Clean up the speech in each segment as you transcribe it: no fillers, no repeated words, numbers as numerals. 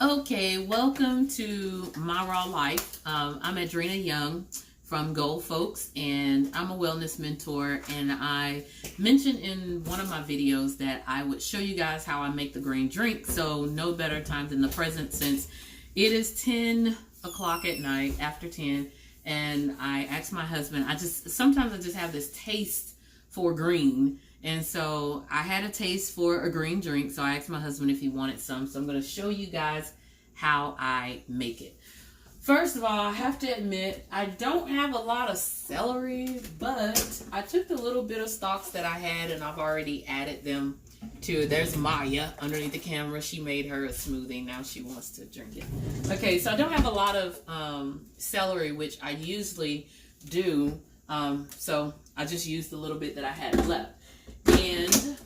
Okay, welcome to My Raw Life. I'm Adrena Young from Gold Folks, and I'm a wellness mentor. And I mentioned in one of my videos that I would show you guys how I make the green drink. So no better time than the present, since it is 10 o'clock at night, after 10, and I asked my husband, sometimes I just have this taste for green. And so I had a taste for a green drink, so I asked my husband if he wanted some. So I'm going to show you guys how I make it. First of all, I have to admit, I don't have a lot of celery, but I took the little bit of stalks that I had and I've already added them to. There's Maya underneath the camera. She made her a smoothie. Now she wants to drink it. Okay, so I don't have a lot of celery, which I usually do. So I just used the little bit that I had left. And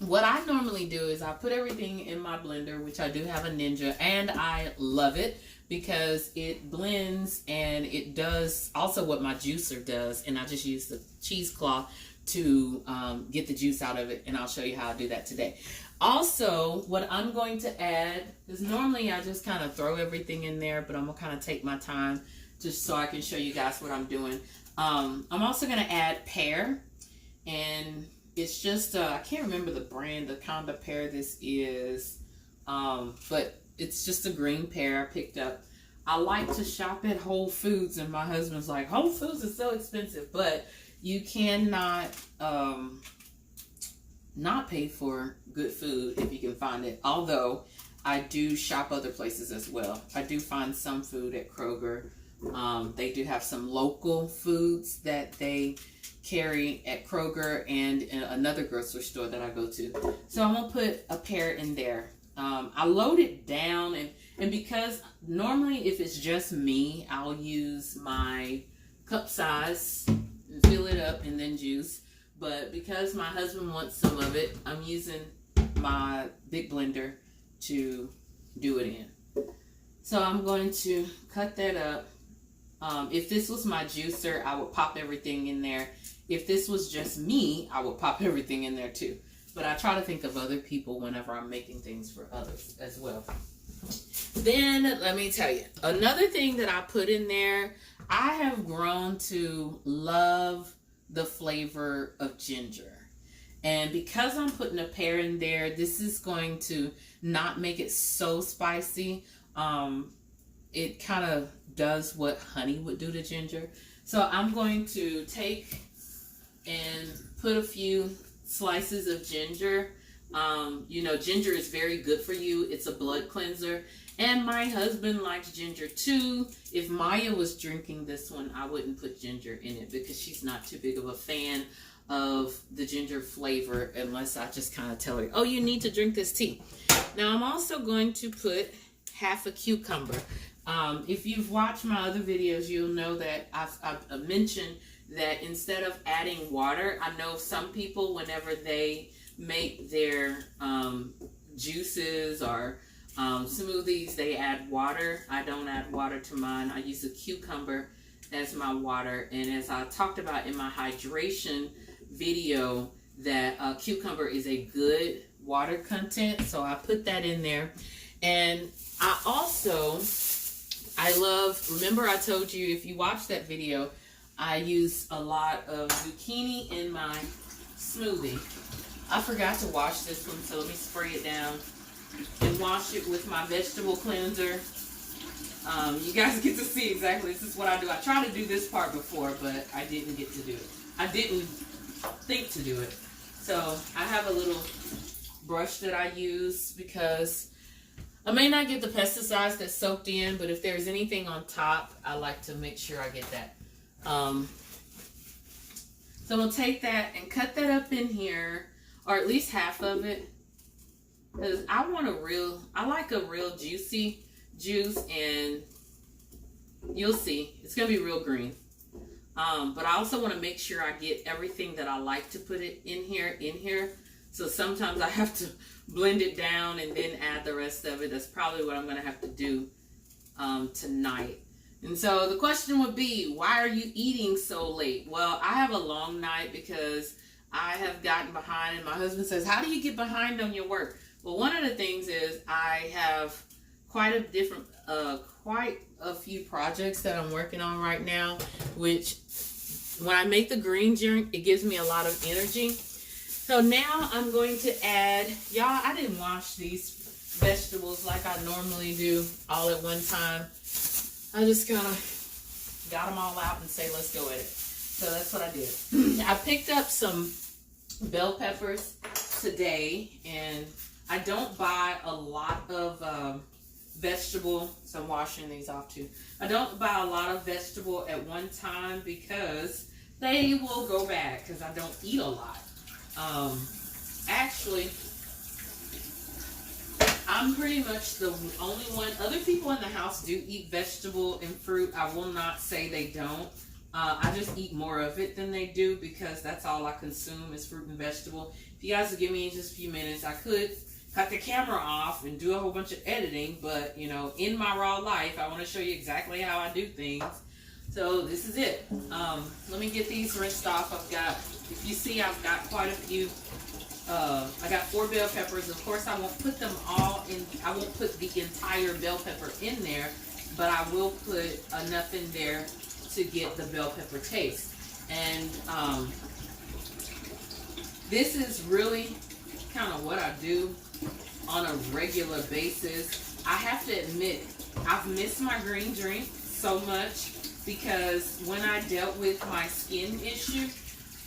what I normally do is I put everything in my blender, which I do have a Ninja, and I love it because it blends and it does also what my juicer does. And I just use the cheesecloth to get the juice out of it, and I'll show you how I do that today. Also, what I'm going to add is normally I just kind of throw everything in there, but I'm going to kind of take my time just so I can show you guys what I'm doing. I'm also going to add pear, and it's just, I can't remember the brand, the kind of pear this is, but it's just a green pear I picked up. I like to shop at Whole Foods, and my husband's like, Whole Foods is so expensive, but you cannot not pay for good food if you can find it. Although I do shop other places as well. I do find some food at Kroger. They do have some local foods that they carry at Kroger and in another grocery store that I go to. So I'm gonna put a pear in there. I load it down, and because normally if it's just me, I'll use my cup size and fill it up and then juice. But because my husband wants some of it, I'm using my big blender to do it in. So I'm going to cut that up. If this was my juicer, I would pop everything in there. If this was just me, I would pop everything in there too. But I try to think of other people whenever I'm making things for others as well. Then let me tell you, another thing that I put in there, I have grown to love the flavor of ginger. And because I'm putting a pear in there, this is going to not make it so spicy. It kind of does what honey would do to ginger. So I'm going to take and put a few slices of ginger. You know, ginger is very good for you. It's a blood cleanser. And my husband likes ginger too. If Maya was drinking this one, I wouldn't put ginger in it because she's not too big of a fan of the ginger flavor unless I just kind of tell her, oh, you need to drink this tea. Now I'm also going to put half a cucumber. If you've watched my other videos, you'll know that I've mentioned that instead of adding water, I know some people, whenever they make their juices or smoothies, they add water. I don't add water to mine. I use a cucumber as my water. And as I talked about in my hydration video, that cucumber is a good water content. So I put that in there. And I also, remember I told you, if you watched that video, I use a lot of zucchini in my smoothie. I forgot to wash this one, so let me spray it down and wash it with my vegetable cleanser. You guys get to see exactly, this is what I do. I tried to do this part before, but I didn't get to do it. I didn't think to do it. So I have a little brush that I use because I may not get the pesticides that's soaked in, but if there's anything on top, I like to make sure I get that. So we'll take that and cut that up in here, or at least half of it, because I like a real juicy juice, and you'll see it's gonna be real green. But I also want to make sure I get everything that I like to put it in here. So sometimes I have to blend it down and then add the rest of it. That's probably what I'm gonna have to do tonight. And so the question would be, why are you eating so late? Well, I have a long night because I have gotten behind, and my husband says, how do you get behind on your work? Well, one of the things is I have quite a few projects that I'm working on right now, which when I make the green drink, it gives me a lot of energy. So now I'm going to add, y'all, I didn't wash these vegetables like I normally do all at one time. I just kind of got them all out and say, let's go at it. So that's what I did. I picked up some bell peppers today, and I don't buy a lot of vegetable, so I'm washing these off too. I don't buy a lot of vegetable at one time because they will go bad because I don't eat a lot. Actually, I'm pretty much the only one. Other people in the house do eat vegetable and fruit. I will not say they don't. I just eat more of it than they do because that's all I consume is fruit and vegetable. If you guys will give me just a few minutes, I could cut the camera off and do a whole bunch of editing, but you know, in my raw life, I want to show you exactly how I do things. So this is it. Let me get these rinsed off. If you see, I've got quite a few. I got 4 bell peppers. Of course, I won't put them all in. I won't put the entire bell pepper in there, but I will put enough in there to get the bell pepper taste. And this is really kind of what I do on a regular basis. I have to admit, I've missed my green drink so much because when I dealt with my skin issue,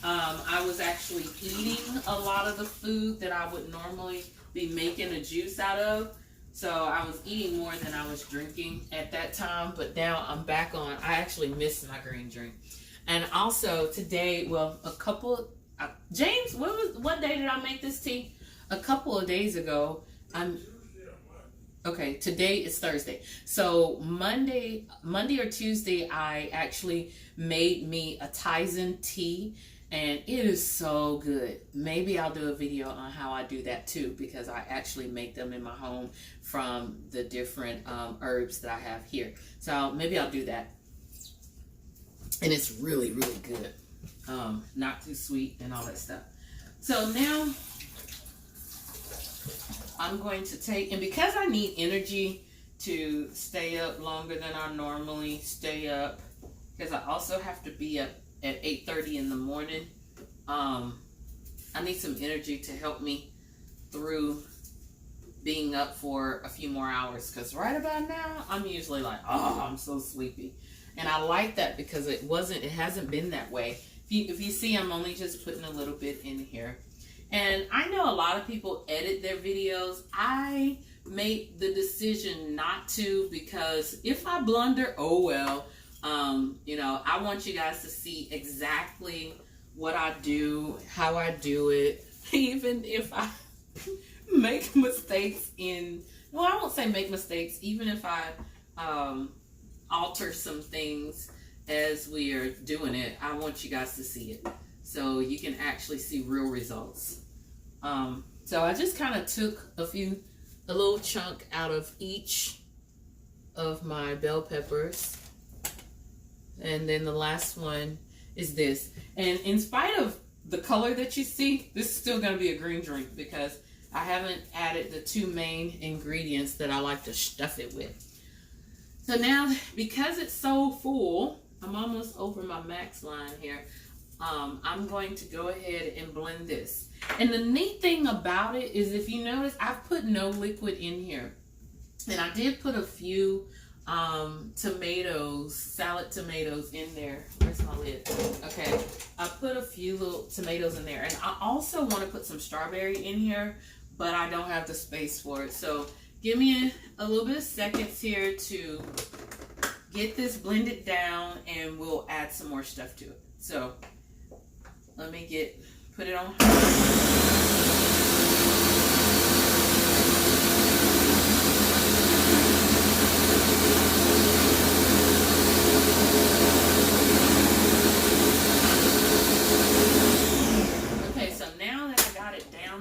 I was actually eating a lot of the food that I would normally be making a juice out of. So I was eating more than I was drinking at that time, but now I'm back on. I actually missed my green drink. And also today, well, James, what day did I make this tea? A couple of days ago, okay, today is Thursday. So Monday or Tuesday, I actually made me a Tizen tea, and it is so good. Maybe I'll do a video on how I do that too, because I actually make them in my home from the different herbs that I have here. So maybe I'll do that. And it's really, really good. Not too sweet and all that stuff. So now I'm going to take, and because I need energy to stay up longer than I normally stay up, because I also have to be up at 8:30 in the morning, I need some energy to help me through being up for a few more hours, because right about now I'm usually like, oh, I'm so sleepy. And I like that because it hasn't been that way. If you see, I'm only just putting a little bit in here. And I know a lot of people edit their videos. I made the decision not to, because if I blunder, oh well. You know, I want you guys to see exactly what I do, how I do it. Even if I make mistakes well, I won't say make mistakes, even if I alter some things as we are doing it, I want you guys to see it so you can actually see real results. So I just kind of took a little chunk out of each of my bell peppers. And then the last one is this. And in spite of the color that you see, this is still going to be a green drink because I haven't added the 2 main ingredients that I like to stuff it with. So now, because it's so full, I'm almost over my max line here. I'm going to go ahead and blend this. And the neat thing about it is, if you notice, I've put no liquid in here. And I did put a few salad tomatoes in there. Where's my lid? Okay, I put a few little tomatoes in there, and I also want to put some strawberry in here, but I don't have the space for it. So give me a little bit of seconds here to get this blended down, and we'll add some more stuff to it. So let me put it on.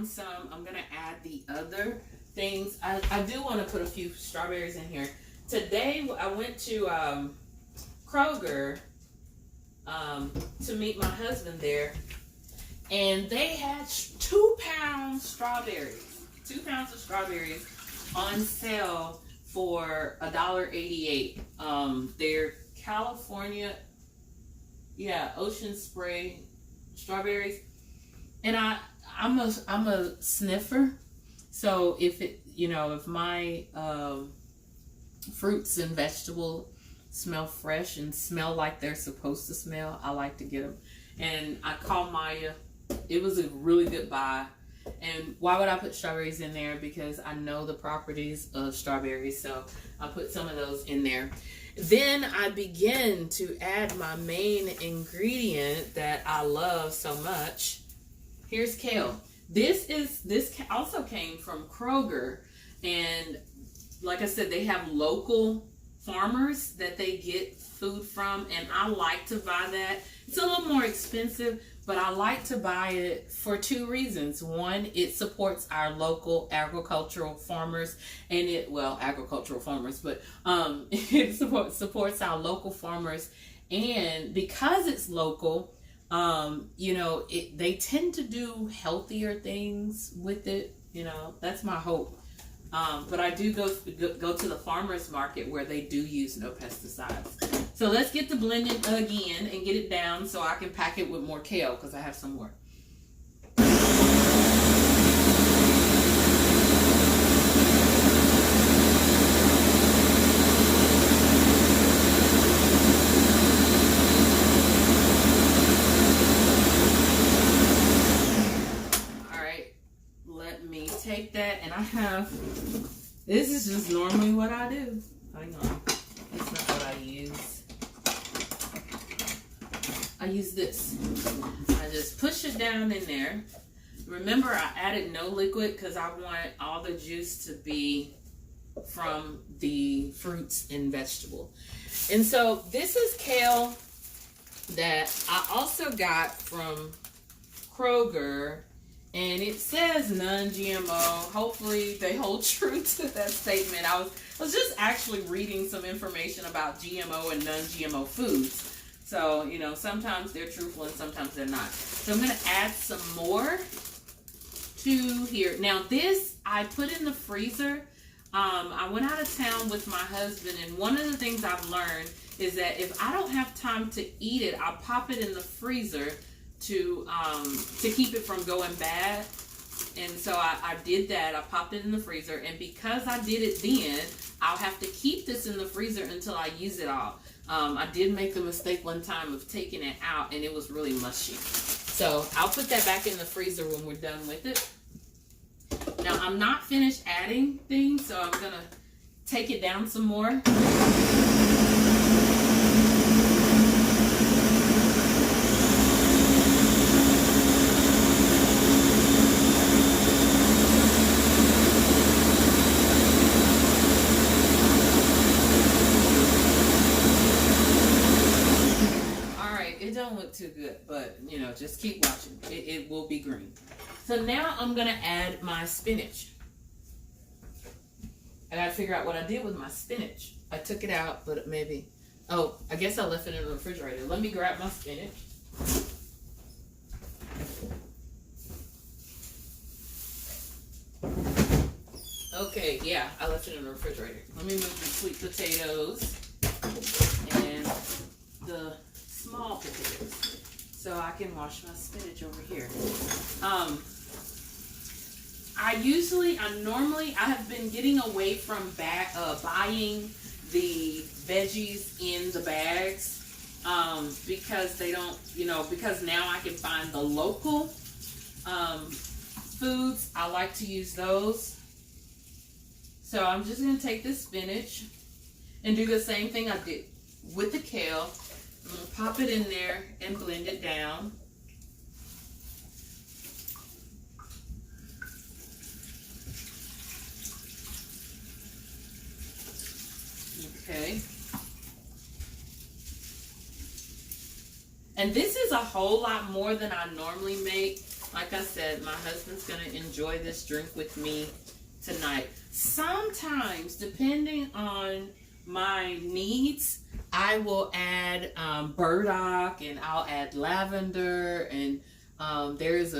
Some, I'm gonna add the other things. I do want to put a few strawberries in here. Today I went to Kroger to meet my husband there, and they had 2 pound strawberries, 2 pounds of strawberries on sale for $1.88. They're California, Ocean Spray strawberries. And I'm a sniffer, so if if my fruits and vegetables smell fresh and smell like they're supposed to smell, I like to get them. And I called Maya. It was a really good buy. And why would I put strawberries in there? Because I know the properties of strawberries, so I put some of those in there. Then I begin to add my main ingredient that I love so much. Here's kale. This also came from Kroger, and like I said, they have local farmers that they get food from, and I like to buy that. It's a little more expensive, but I like to buy it for two reasons. One, it supports our local agricultural farmers, and it supports our local farmers, and because it's local, they tend to do healthier things with it. That's my hope. But I do go to the farmer's market where they do use no pesticides. So let's get the blending again and get it down so I can pack it with more kale, because I have some more. Take that, and I have, this is just normally what I do. Hang on, that's not what I use. I use this. I just push it down in there. Remember, I added no liquid because I want all the juice to be from the fruits and vegetable. And so this is kale that I also got from Kroger. And it says non-GMO. Hopefully they hold true to that statement. I was just actually reading some information about GMO and non-GMO foods. So, sometimes they're truthful and sometimes they're not. So I'm going to add some more to here. Now this I put in the freezer. I went out of town with my husband, and one of the things I've learned is that if I don't have time to eat it, I'll pop it in the freezer to keep it from going bad. And so I did that. I popped it in the freezer, and because I did it then, I'll have to keep this in the freezer until I use it all. I did make the mistake one time of taking it out, and it was really mushy. So I'll put that back in the freezer when we're done with it. Now I'm not finished adding things, so I'm gonna take it down some more. Don't look too good, but just keep watching. It will be green. So now I'm gonna add my spinach. I gotta figure out what I did with my spinach. I took it out, but maybe, I guess I left it in the refrigerator. Let me grab my spinach. Okay, yeah, I left it in the refrigerator. Let me move the sweet potatoes and the small potatoes so I can wash my spinach over here. I have been getting away from buying the veggies in the bags because they don't, because now I can find the local foods. I like to use those. So I'm just going to take this spinach and do the same thing I did with the kale. I'm going to pop it in there and blend it down. Okay. And this is a whole lot more than I normally make. Like I said, my husband's going to enjoy this drink with me tonight. Sometimes, depending on my needs, I will add burdock, and I'll add lavender, and there's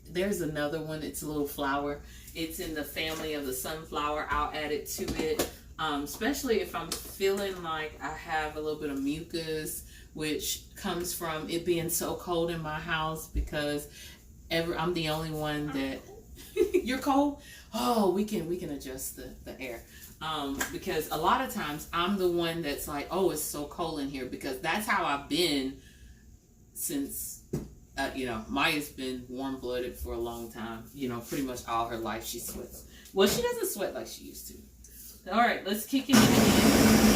there's another one. It's a little flower, It's in the family of the sunflower. I'll add it to it, especially if I'm feeling like I have a little bit of mucus, which comes from it being so cold in my house because I'm the only one that you're cold. Oh, we can adjust the air. Because a lot of times I'm the one that's like, oh, it's so cold in here, because that's how I've been since, Maya's been warm-blooded for a long time. Pretty much all her life she sweats. Well, she doesn't sweat like she used to. All right, let's kick it in.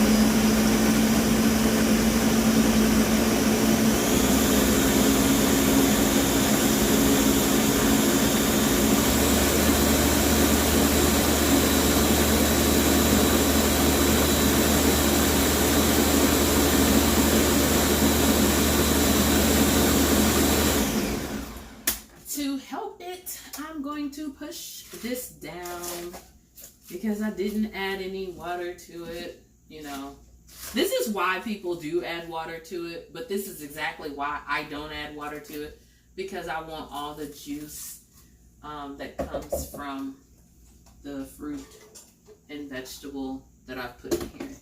To push this down because I didn't add any water to it. This is why people do add water to it, but this is exactly why I don't add water to it, because I want all the juice that comes from the fruit and vegetable that I've put in here.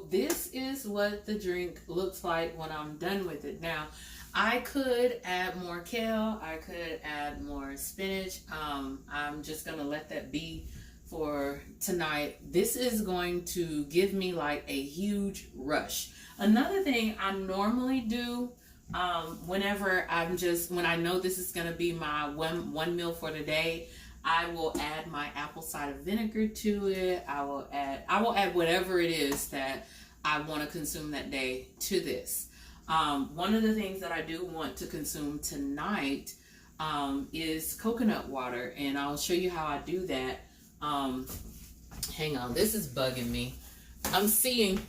This is what the drink looks like when I'm done with it. Now, I could add more kale. I could add more spinach. I'm just going to let that be for tonight. This is going to give me like a huge rush. Another thing I normally do whenever when I know this is going to be my one meal for the day, I will add my apple cider vinegar to it. I will add whatever it is that I want to consume that day to this. One of the things that I do want to consume tonight is coconut water, and I'll show you how I do that. Hang on, this is bugging me. I'm seeing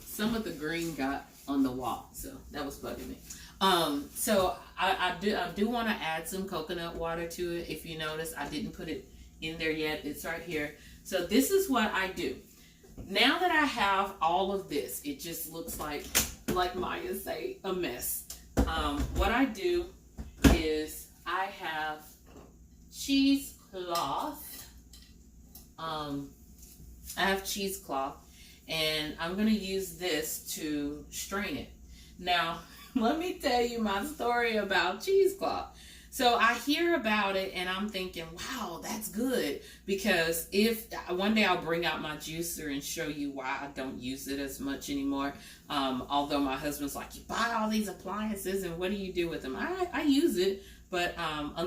some of the green got on the wall, so that was bugging me. So I do want to add some coconut water to it. If you notice, I didn't put it in there yet. It's right here. So this is what I do. Now that I have all of this, it just looks like Maya say, a mess. What I do is I have cheesecloth. I have cheesecloth, and I'm going to use this to strain it. Now, let me tell you my story about cheesecloth. So I hear about it and I'm thinking, wow, that's good. Because if one day I'll bring out my juicer and show you why I don't use it as much anymore. Although my husband's like, you buy all these appliances and what do you do with them? I use it, but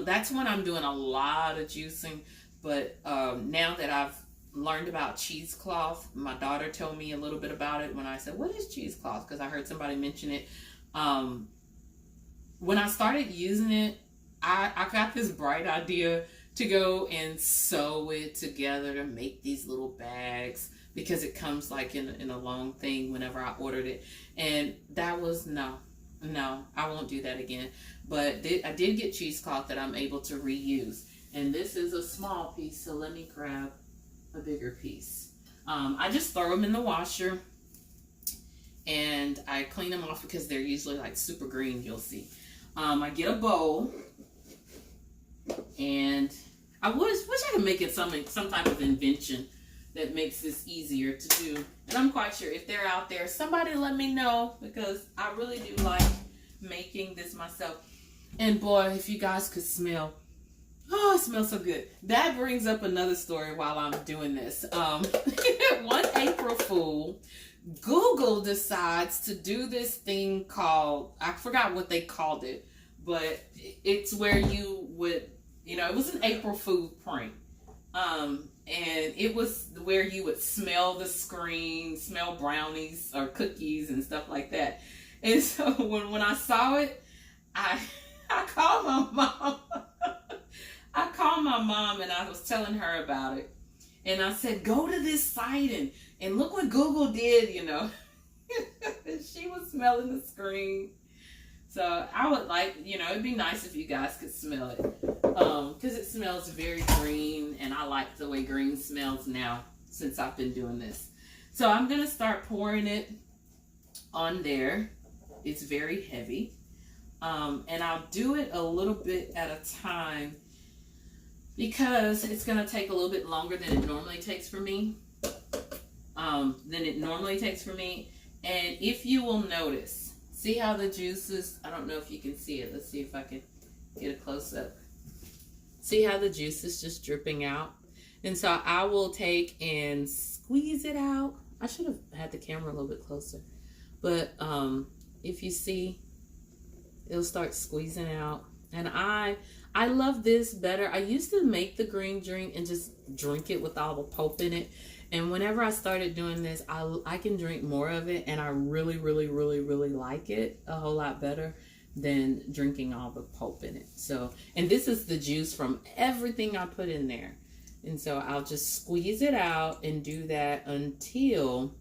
that's when I'm doing a lot of juicing. But now that I've learned about cheesecloth, my daughter told me a little bit about it when I said, what is cheesecloth? Because I heard somebody mention it. When I started using it, I got this bright idea to go and sew it together to make these little bags, because it comes like in a long thing whenever I ordered it. And that was, no, I won't do that again. But I did get cheesecloth that I'm able to reuse. And this is a small piece, so let me grab a bigger piece. I just throw them in the washer and I clean them off because they're usually like super green, you'll see. I get a bowl, and I wish I could make it some type of invention that makes this easier to do. And I'm quite sure if they're out there, somebody let me know, because I really do like making this myself. And boy, if you guys could smell, oh, it smells so good. That brings up another story while I'm doing this. One April Fool, Google decides to do this thing called, I forgot what they called it, but it's where you would, it was an April Fool prank. And it was where you would smell the screen, smell brownies or cookies and stuff like that. And so when I saw it, I called my mom. I called my mom and I was telling her about it. And I said, go to this site and look what Google did, She was smelling the screen. So I would like, it'd be nice if you guys could smell it. Because it smells very green, and I like the way green smells now since I've been doing this. So I'm going to start pouring it on there. It's very heavy. And I'll do it a little bit at a time because it's going to take a little bit longer than it normally takes for me. And if you will notice, see how the juices, I don't know if you can see it. Let's see if I can get a close up. See how the juice is just dripping out? And so I will take and squeeze it out. I should have had the camera a little bit closer. But if you see, it'll start squeezing out. And I love this better. I used to make the green drink and just drink it with all the pulp in it. And whenever I started doing this, I can drink more of it. And I really, really, really, really like it a whole lot better than drinking all the pulp in it. So, and this is the juice from everything I put in there. And so I'll just squeeze it out and do that until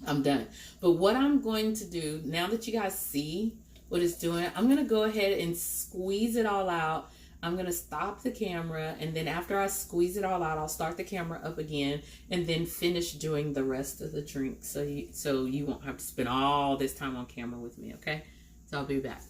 I'm done. But what I'm going to do, now that you guys see what it's doing, I'm going to go ahead and squeeze it all out. I'm going to stop the camera, and then after I squeeze it all out, I'll start the camera up again and then finish doing the rest of the drink. So you won't have to spend all this time on camera with me, okay? So I'll be back.